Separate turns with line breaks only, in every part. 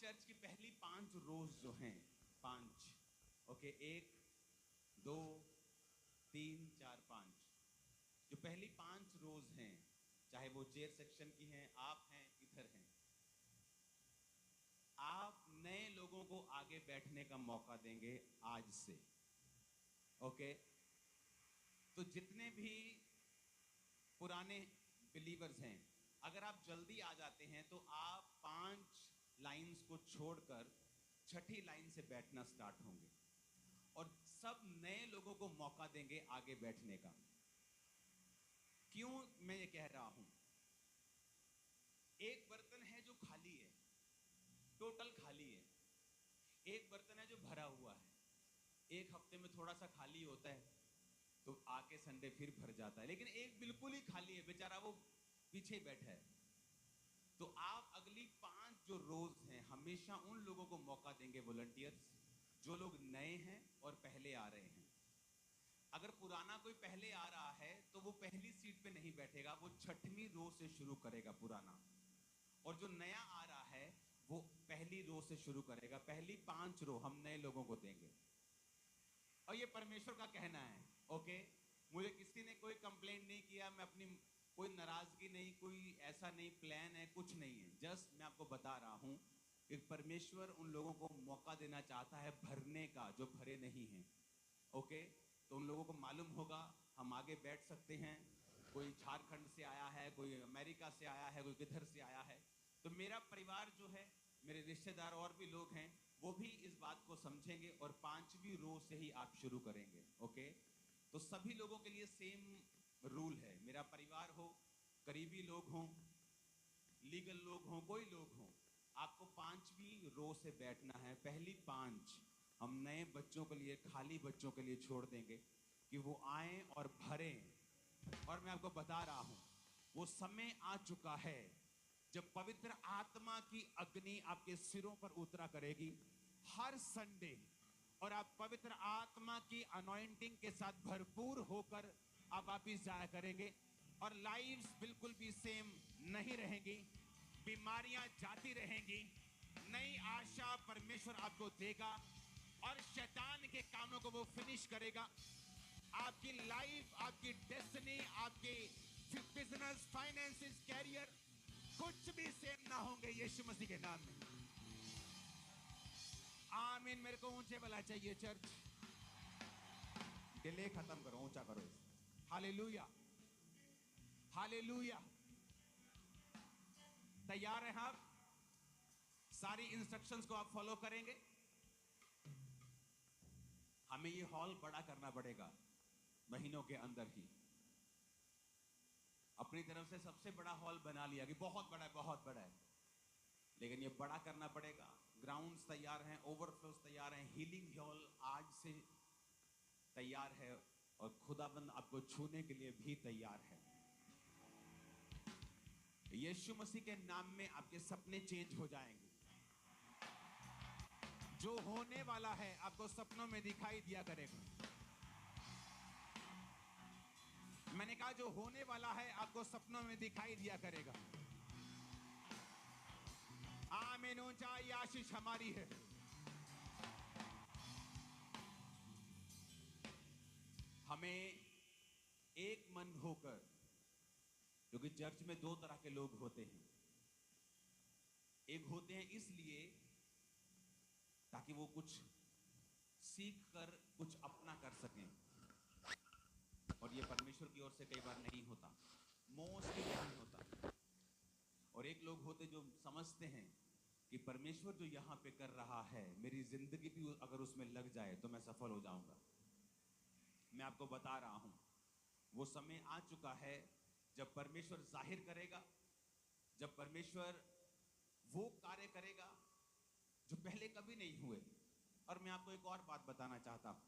Church की पहली 5 रोज जो हैं, 5, ओके, 1, 2, 3, 4, 5, जो पहली 5 रोज हैं, चाहे वो चेयर सेक्शन की हैं, आप हैं, इधर हैं, आप नए लोगों को आगे बैठने का मौका देंगे आज से, ओके। तो जितने भी पुराने बिलीवर्स हैं, अगर आप जल्दी आ जाते हैं तो आप 5 लाइंस को छोड़कर छठी लाइन से बैठना स्टार्ट होंगे और सब नए लोगों को मौका देंगे आगे बैठने का। क्यों मैं ये कह रहा हूं? एक बर्तन है जो खाली है, टोटल खाली है, एक बर्तन है जो भरा हुआ है। एक हफ्ते में थोड़ा सा खाली होता है तो आके संडे फिर भर जाता है, लेकिन एक बिल्कुल ही खाली है, बेचारा वो पीछे ही बैठा है। तो आप अगली 5 जो रोज हैं हमेशा उन लोगों को मौका देंगे, वॉलंटियर्स, जो लोग नए हैं और पहले आ रहे हैं। अगर पुराना कोई पहले आ रहा है तो वो पहली सीट पे नहीं बैठेगा, वो 6वीं रो से शुरू करेगा पुराना, और जो नया आ रहा है वो पहली रो से शुरू करेगा। पहली 5 रो हम नए लोगों को देंगे और ये परमेश्वर का कहना है, ओके। मुझे किसी ने कोई कंप्लेंट नहीं किया, मैं अपनी कोई नाराजगी नहीं, कोई ऐसा नहीं प्लान है, कुछ नहीं है। जस्ट मैं आपको बता रहा हूं कि परमेश्वर उन लोगों को मौका देना चाहता है भरने का जो भरे नहीं हैं, ओके। तो उन लोगों को मालूम होगा हम आगे बैठ सकते हैं। कोई झारखंड से आया है, कोई अमेरिका से आया है, कोई किधर से आया है। तो मेरा परिवार जो है, मेरे रिश्तेदार और भी लोग हैं, वो भी इस बात को समझेंगे और 5वीं रो से ही आप शुरू करेंगे, ओके। तो सभी लोगों के लिए सेम रूल है। मेरा परिवार हो, करीबी लोग हों, लीगल लोग हों, कोई लोग हों, आपको 5वीं रो से बैठना है। पहली 5 हम नए बच्चों के लिए, खाली बच्चों के लिए छोड़ देंगे कि वो आएं और भरें। और मैं आपको बता रहा हूं, वो समय आ चुका है जब पवित्र आत्मा की अग्नि आपके सिरों पर उतरा करेगी हर संडे, और आप पवित्र आत्मा की अनॉइंटिंग के साथ भरपूर होकर आप वापिस जाया करेंगे और लाइव्स बिल्कुल भी सेम नहीं रहेंगी, बीमारियां जाती रहेंगी, नई आशा परमेश्वर आपको देगा और शैतान के कामों को वो फिनिश करेगा। आपकी लाइफ, आपकी डेस्टिनी, आपके बिजनेस, फाइनेंसेस, कैरियर, कुछ भी सेम ना होंगे यीशु मसीह के नाम में। आमीन। मेरे को ऊंचे वाला चाहिए चर्च। डिले खत्म करो, ऊंचा करो। Hallelujah, hallelujah. तैयार हैं आप? सारी इंस्ट्रक्शंस को आप फॉलो करेंगे? हमें ये हॉल बड़ा करना पड़ेगा महीनों के अंदर ही। अपनी तरफ से सबसे बड़ा हॉल बना लिया कि बहुत बड़ा है, बहुत बड़ा है, लेकिन ये बड़ा करना पड़ेगा। ग्राउंड्स तैयार हैं, ओवरफ्लोस तैयार हैं, हीलिंग हॉल आज से तैयार है और खुदाबंद आपको छूने के लिए भी तैयार है। यीशु मसीह के नाम में आपके सपने चेंज हो जाएंगे। जो होने वाला है आपको सपनों में दिखाई दिया करेगा। मैंने कहा जो होने वाला है आपको सपनों में दिखाई दिया करेगा। आमीन। ऊंचा आशीष हमारी है। हमें एक मन होकर, क्योंकि चर्च में 2 तरह के लोग होते हैं। एक होते हैं इसलिए ताकि वो कुछ सीख कर कुछ अपना कर सकें, और ये परमेश्वर की ओर से कई बार नहीं होता, मोस्टली नहीं होता। और एक लोग होते जो समझते हैं कि परमेश्वर जो यहां पे कर रहा है, मेरी जिंदगी भी अगर उसमें लग जाए तो मैं सफल हो जाऊंगा। मैं आपको बता रहा हूं, वो समय आ चुका है जब परमेश्वर जाहिर करेगा, जब परमेश्वर वो कार्य करेगा जो पहले कभी नहीं हुए। और मैं आपको एक और बात बताना चाहता हूं,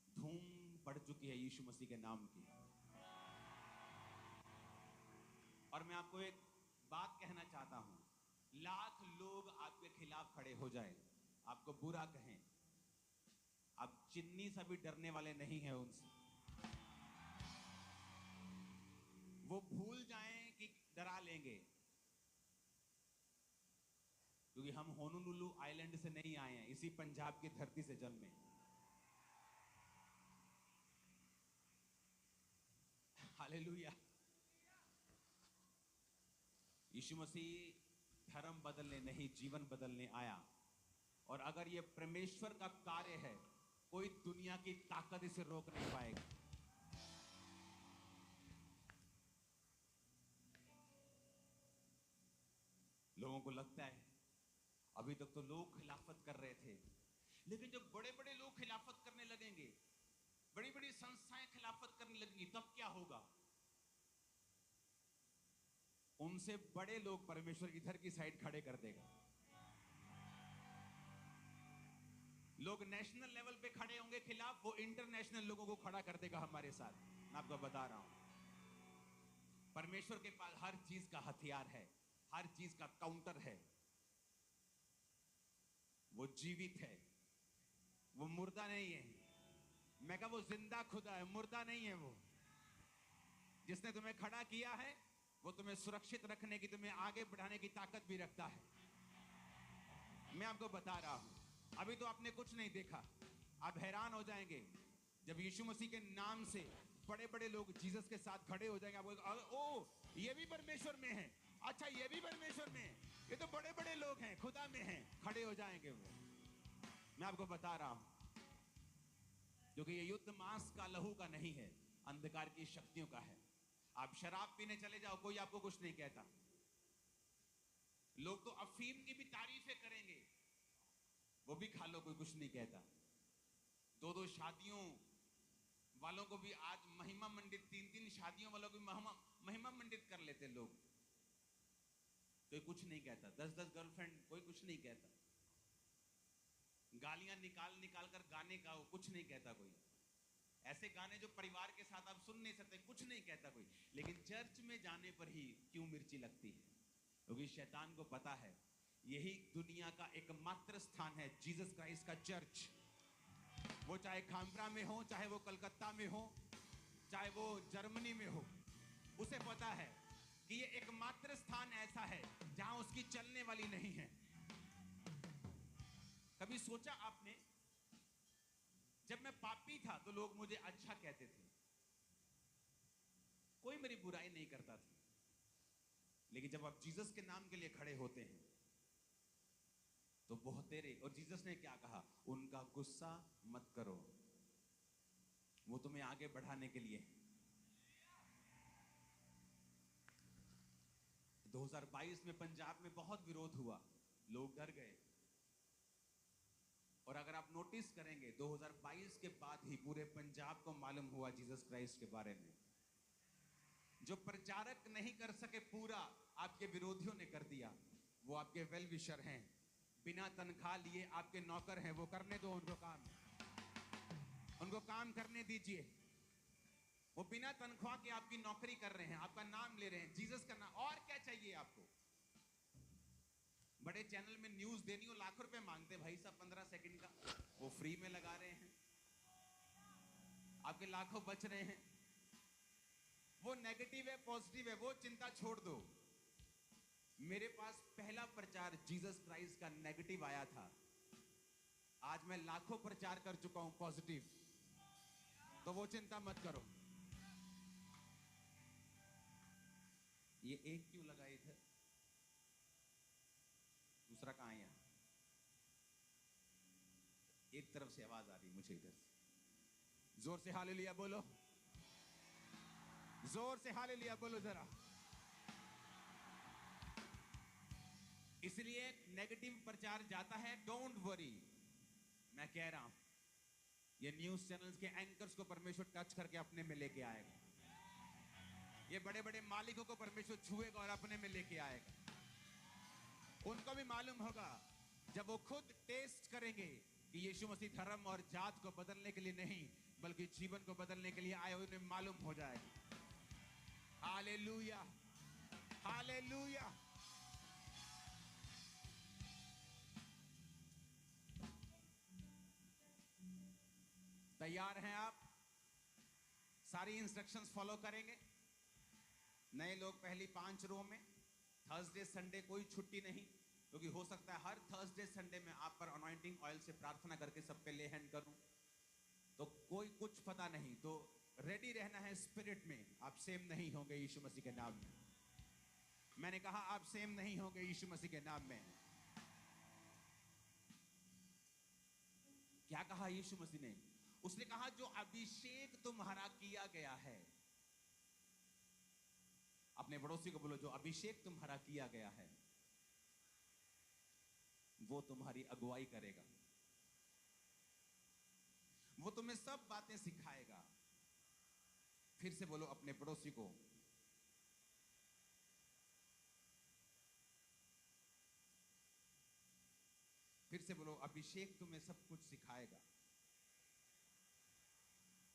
धूम पड़ चुकी है यीशु मसीह के नाम की। और मैं आपको एक बात कहना चाहता हूं, लाख लोग आपके खिलाफ खड़े हो जाएं, आपको बुरा कहें, आप चिन्नी सा भी डरने वाले नहीं हैं उनसे। वो भूल जाएं कि डरा लेंगे, क्योंकि हम होनोलुलु आइलैंड से नहीं आए हैं, इसी पंजाब की धरती से जन्मे। हालेलुया। यीशु मसीह धर्म बदलने नहीं, जीवन बदलने आया। और अगर ये परमेश्वर का कार्य है, कोई दुनिया की ताकत इसे रोक नहीं पाएगी। लोगों को लगता है अभी तक तो लोग खिलाफत कर रहे थे, लेकिन जब बड़े बड़े लोग खिलाफत करने लगेंगे, बड़ी बड़ी संस्थाएं खिलाफत करने लगेंगी, तब क्या होगा? उनसे बड़े लोग परमेश्वर इधर की साइड खड़े कर देगा। लोग नेशनल लेवल पे खड़े होंगे खिलाफ, वो इंटरनेशनल लोगों को खड़ा कर देगा हमारे साथ। मैं आपको बता रहा हूं, परमेश्वर के पास हर चीज का हथियार है, हर चीज का काउंटर है। वो जीवित है, वो मुर्दा नहीं है। मैं कहा वो जिंदा खुदा है, मुर्दा नहीं है। वो जिसने तुम्हें खड़ा किया है, वो तुम्हें सुरक्षित रखने की, तुम्हें आगे बढ़ाने की ताकत भी रखता है। मैं आपको बता रहा हूं, अभी तो आपने कुछ नहीं देखा, आप हैरान हो जाएंगे जब यीशु मसीह के नाम से बड़े बड़े लोग जीसस के साथ खड़े हो जाएंगे। आप ओ, ये भी परमेश्वर में है, अच्छा ये भी परमेश्वर में है, ये तो बड़े बड़े लोग हैं, खुदा में हैं, खड़े हो जाएंगे वो। मैं आपको बता रहा हूं, क्योंकि ये युद्ध मांस का लहू का नहीं है, अंधकार की शक्तियों का है। आप शराब पीने चले जाओ, कोई आपको कुछ नहीं कहता। लोग तो अफीम की भी तारीफें करेंगे, वो भी खा लो, कोई कुछ नहीं कहता। दो दो शादियों वालों को भी आज महिमा मंडित, तीन तीन शादियों वालों को भी महिमा मंडित कर लेते लोग, कोई कुछ नहीं कहता। 10-10 गर्लफ्रेंड, कोई कुछ नहीं कहता। गालियां निकाल निकाल कर गाने गाओ, कुछ नहीं कहता कोई। ऐसे गाने जो परिवार के साथ आप सुन नहीं सकते, कुछ नहीं कहता कोई। लेकिन चर्च में जाने पर ही क्यों मिर्ची लगती है? क्योंकि शैतान को पता है यही दुनिया का एकमात्र स्थान है, जीसस क्राइस्ट का चर्च। वो चाहे खामप्रा में हो, चाहे वो कलकत्ता में हो, चाहे वो जर्मनी में हो, उसे पता है कि ये एकमात्र स्थान ऐसा है जहां उसकी चलने वाली नहीं है। कभी सोचा आपने, जब मैं पापी था तो लोग मुझे अच्छा कहते थे, कोई मेरी बुराई नहीं करता था। लेकिन जब आप जीसस के नाम के लिए खड़े होते हैं तो बहुत तेरे, और जीसस ने क्या कहा? उनका गुस्सा मत करो, वो तुम्हें आगे बढ़ाने के लिए। 2022 में पंजाब में बहुत विरोध हुआ, लोग डर गए। और अगर आप नोटिस करेंगे, 2022 के बाद ही पूरे पंजाब को मालूम हुआ जीसस क्राइस्ट के बारे में। जो प्रचारक नहीं कर सके पूरा, आपके विरोधियों ने कर दिया। वो आपके वेल विशर हैं, बिना तनख्वाह लिए आपके नौकर हैं, वो करने दो उनको काम, उनको काम करने दीजिए। वो बिना तनख्वाह के आपकी नौकरी कर रहे हैं, आपका नाम ले रहे हैं, जीसस का नाम। और क्या चाहिए आपको? बड़े चैनल में न्यूज देनी हो, लाखों रुपए मांगते भाई साहब, 15 सेकंड का, वो फ्री में लगा रहे हैं, आपके लाखों बच रहे हैं। वो नेगेटिव है, पॉजिटिव है, वो चिंता छोड़ दो। मेरे पास पहला प्रचार जीसस क्राइस्ट का नेगेटिव आया था, आज मैं लाखों प्रचार कर चुका हूं पॉजिटिव, तो वो चिंता मत करो। ये एक क्यों लगा इधर, दूसरा कहां है? यहां एक तरफ से आवाज आ रही मुझे, इधर से। जोर से हालेलुया बोलो, जोर से हालेलुया बोलो जरा। इसलिए नेगेटिव प्रचार जाता है, डोंट वरी। मैं कह रहा हूं, ये न्यूज चैनल्स के एंकर्स को परमेश्वर टच करके अपने में लेके आएगा। ये बड़े बड़े मालिकों को परमेश्वर छुएगा और अपने में लेके आएगा। उनको भी मालूम होगा, जब वो खुद टेस्ट करेंगे कि यीशु मसीह धर्म और जात को बदलने के लिए नहीं, बल्कि जीवन को बदलने के लिए आए, उन्हें मालूम हो जाएगा। Hallelujah, hallelujah. तैयार हैं आप? सारी इंस्ट्रक्शंस फॉलो करेंगे? नए लोग पहली 5 रो में, थर्सडे संडे कोई छुट्टी नहीं, क्योंकि हो सकता है हर थर्सडे संडे में आप पर अनॉइंटिंग ऑयल से प्रार्थना करके सब पे ले हैंड करूं, तो कोई कुछ पता नहीं, तो रेडी रहना है स्पिरिट में। आप सेम नहीं होंगे यीशु मसीह के नाम में। मैंने कहा आप सेम नहीं होंगे यीशु मसीह के नाम में। क्या कहा यीशु मसीह ने? उसने कहा जो अभिषेक तुम्हारा किया गया है, अपने पड़ोसी को बोलो, जो अभिषेक तुम्हारा किया गया है वो तुम्हारी अगुवाई करेगा, वो तुम्हें सब बातें सिखाएगा। फिर से बोलो अपने पड़ोसी को, फिर से बोलो अभिषेक तुम्हें सब कुछ सिखाएगा।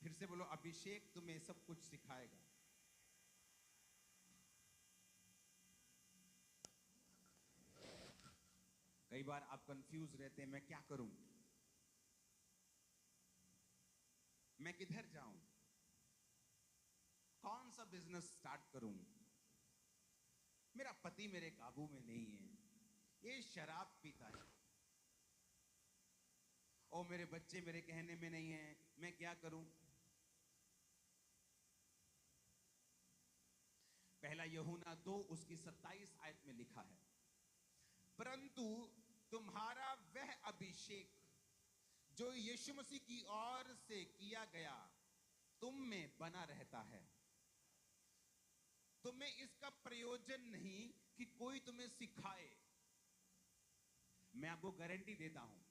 फिर से बोलो अभिषेक तुम्हें सब कुछ सिखाएगा। कई बार आप कंफ्यूज रहते हैं, मैं क्या करूं, मैं किधर जाऊं, कौन सा बिजनेस स्टार्ट करूं, मेरा पति मेरे काबू में नहीं है, ये शराब पीता है, और मेरे बच्चे मेरे कहने में नहीं है, मैं क्या करूं। पहला यूहन्ना 2 उसकी 27 आयत में लिखा है, परंतु तुम्हारा वह अभिषेक जो यीशु मसीह की ओर से किया गया तुम में बना रहता है। तुम्हें इसका प्रयोजन नहीं कि कोई तुम्हें सिखाए। मैं आपको गारंटी देता हूं,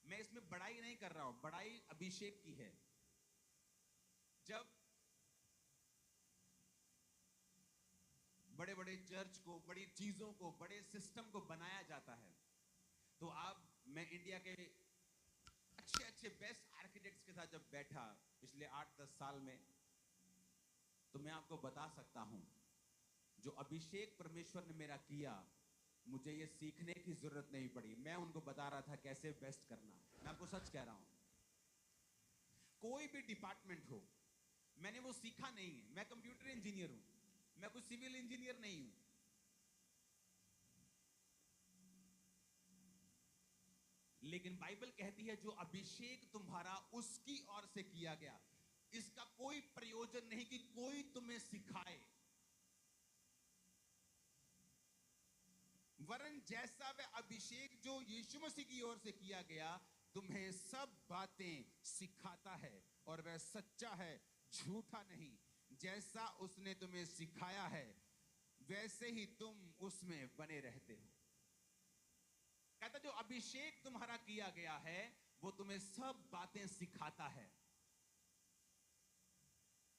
मैं इसमें बड़ाई नहीं कर रहा हूं, बड़ाई अभिषेक की है। जब बड़े बड़े चर्च को, बड़ी चीजों को, बड़े सिस्टम को बनाया जाता है, तो आप, मैं इंडिया के अच्छे अच्छे बेस्ट आर्किटेक्ट्स के साथ जब बैठा पिछले 8-10 साल में, तो मैं आपको बता सकता हूं जो अभिषेक परमेश्वर ने मेरा किया, मुझे ये सीखने की जरूरत नहीं पड़ी। मैं उनको बता रहा था कैसे बेस्ट करना। मैं आपको सच कह रहा हूं, कोई भी डिपार्टमेंट हो, मैंने वो सीखा नहीं है। मैं कंप्यूटर इंजीनियर हूं, मैं कोई सिविल इंजीनियर नहीं हूं। लेकिन बाइबल कहती है जो अभिषेक तुम्हारा उसकी ओर से किया गया, इसका कोई प्रयोजन नहीं कि कोई तुम्हें सिखाए, वरन जैसा वह अभिषेक जो यीशु मसीह की ओर से किया गया तुम्हें सब बातें सिखाता है, और वह सच्चा है, झूठा नहीं। जैसा उसने तुम्हें सिखाया है वैसे ही तुम उसमें बने रहते हो। कहता जो अभिषेक तुम्हारा किया गया है वो तुम्हें सब बातें सिखाता है।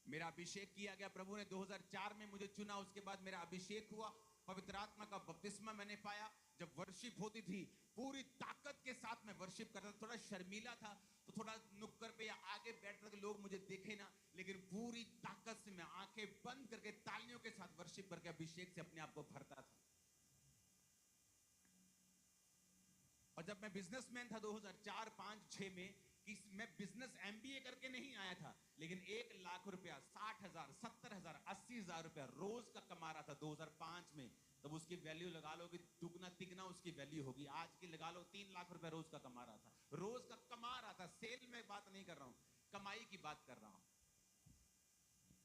मेरा अभिषेक किया गया, प्रभु ने 2004 में मुझे चुना, उसके बाद मेरा अभिषेक हुआ, पवित्र आत्मा का बपतिस्मा मैंने पाया। जब वर्शिप होती थी पूरी ताकत के साथ मैं वर्शिप करता था। थोड़ा शर्मीला था तो थोड़ा नुक्कड़ पे या आगे बैठ कर लोग मुझे देखे ना, लेकिन पूरी ताकत से मैं आंखें बंद करके तालियों के साथ वर्शिप करके अभिषेक से अपने आप को भरता था। और जब मैं बिजनेसमैन था 2004, 5, 6 में, कि मैं बिजनेस एमबीए करके नहीं आया था, लेकिन 1 लाख रुपया, 60,000, 70,000, 80,000 रुपया रोज का कमा रहा था 2005 में। तब उसकी वैल्यू लगा लो कि दुगना तिगना उसकी वैल्यू होगी। आज की लगा लो 3 लाख रुपया रोज का कमा रहा था, रोज का कमा रहा था। सेल में बात नहीं कर रहा हूं, कमाई की बात कर रहा हूं।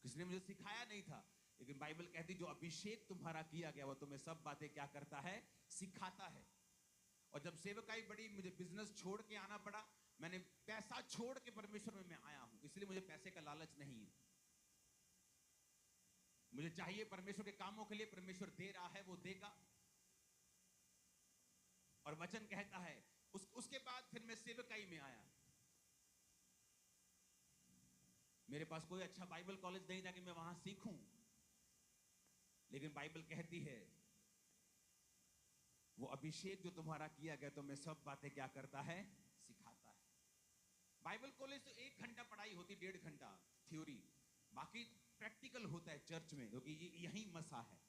किसी ने मुझे सिखाया नहीं था, लेकिन बाइबल कहती जो अभिषेक तुम्हारा किया गया वो तुम्हें सब बातें क्या करता है, सिखाता है। और जब सेवकाई बड़ी, मुझे बिजनेस छोड़ के आना पड़ा। मैंने पैसा छोड़ के परमेश्वर में मैं आया हूं, इसलिए मुझे पैसे का लालच नहीं है। मुझे चाहिए परमेश्वर के कामों के लिए, परमेश्वर दे रहा है वो देगा। और वचन कहता है उसके बाद फिर मैं सेवकाई में आया। मेरे पास कोई अच्छा बाइबल कॉलेज नहीं था कि मैं वहां सीखूं, लेकिन बाइबल कहती है वो अभिषेक जो तुम्हारा किया गया तो मैं सब बातें क्या करता है, सिखाता है। बाइबल कॉलेज तो 1 घंटा पढ़ाई होती, 1.5 घंटा थ्योरी, बाकी प्रैक्टिकल होता है चर्च में, क्योंकि यही मसा है।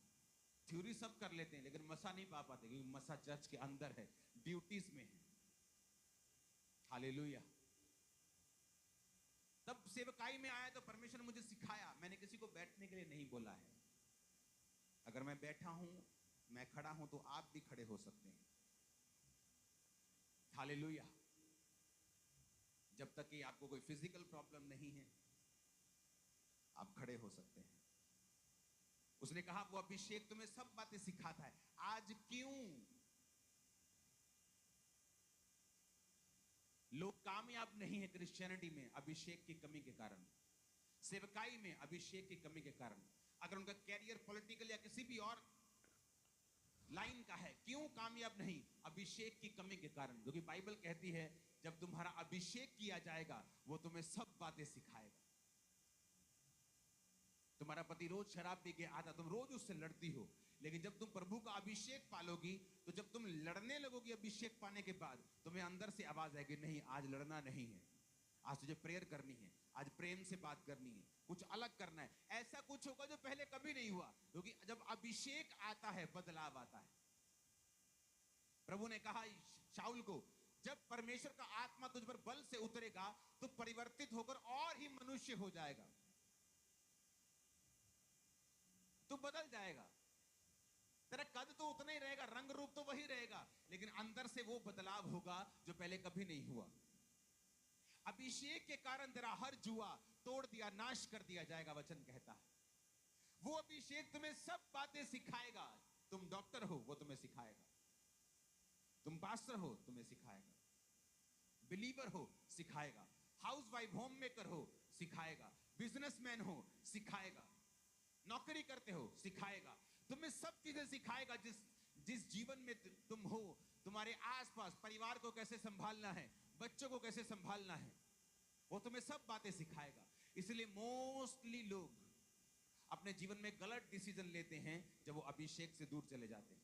थ्योरी सब कर लेते हैं लेकिन मसा नहीं पा पाते, क्योंकि मसा चर्च के अंदर है, ड्यूटीज में है। हालेलुया। तब सेवकाई में आया तो परमेश्वर ने मुझे सिखाया। मैंने किसी को बैठने के लिए नहीं बोला है। अगर मैं बैठा हूं मैं खड़ा हूं तो आप भी खड़े हो सकते हैं। हालेलुया। जब तक कि आपको कोई फिजिकल प्रॉब्लम नहीं है, आप खड़े हो सकते हैं। उसने कहा वो अभिषेक तुम्हें सब बातें सिखाता है। आज क्यों लोग कामयाब नहीं है क्रिश्चियनिटी में? अभिषेक की कमी के कारण, सेवकाई में अभिषेक की कमी के कारण। अगर उनका कैरियर पॉलिटिकल या किसी भी और लाइन का है, क्यों कामयाब नहीं? अभिषेक की कमी के कारण। क्योंकि बाइबल कहती है जब तुम्हारा अभिषेक किया जाएगा वो तुम्हें सब बातें सिखाएगा। तुम्हारा पति रोज शराब पी के आता, तुम रोज उससे लड़ती हो, लेकिन जब तुम प्रभु का अभिषेक पालोगी तो जब तुम लड़ने लगोगी अभिषेक पाने के बाद, तुम्हें अंदर से आवाज आएगी, नहीं आज लड़ना नहीं है, आज तुझे प्रेयर करनी है, आज प्रेम से बात करनी है, कुछ अलग करना है। ऐसा कुछ होगा जो पहले कभी नहीं हुआ, क्योंकि जब अभिषेक आता है बदलाव आता है। प्रभु ने कहा शाऊल को, जब परमेश्वर का आत्मा तुझ पर बल से उतरेगा तो परिवर्तित होकर और ही मनुष्य हो जाएगा, तो बदल जाएगा। तेरा कद तो उतना ही रहेगा, रंग रूप तो वही रहेगा, लेकिन अंदर से वो बदलाव होगा जो पहले कभी नहीं हुआ। अभिषेक के कारण तेरा हर जुआ तोड़ दिया, नाश कर दिया जाएगा, वचन कहता है। वो अभिषेक तुम्हें सब बातें सिखाएगा। तुम डॉक्टर हो, वो तुम्हें सिखाएगा। तुम पास्टर हो, तुम्हें सिखाएगा। बिलीवर हो, सिखाएगा। हाउसवाइफ, होम मेकर हो, सिखाएगा। बिजनेसमैन हो, सिखाएगा। नौकरी करते हो, सिखाएगा। तुम्हें सब चीजें सिखाएगा। जिस जीवन में तुम हो, तुम्हारे आसपास परिवार को कैसे संभालना है, बच्चों को कैसे संभालना है, वो तुम्हें सब बातें सिखाएगा। इसलिए मोस्टली लोग अपने जीवन में गलत डिसीजन लेते हैं जब वो अभिषेक से दूर चले जाते हैं।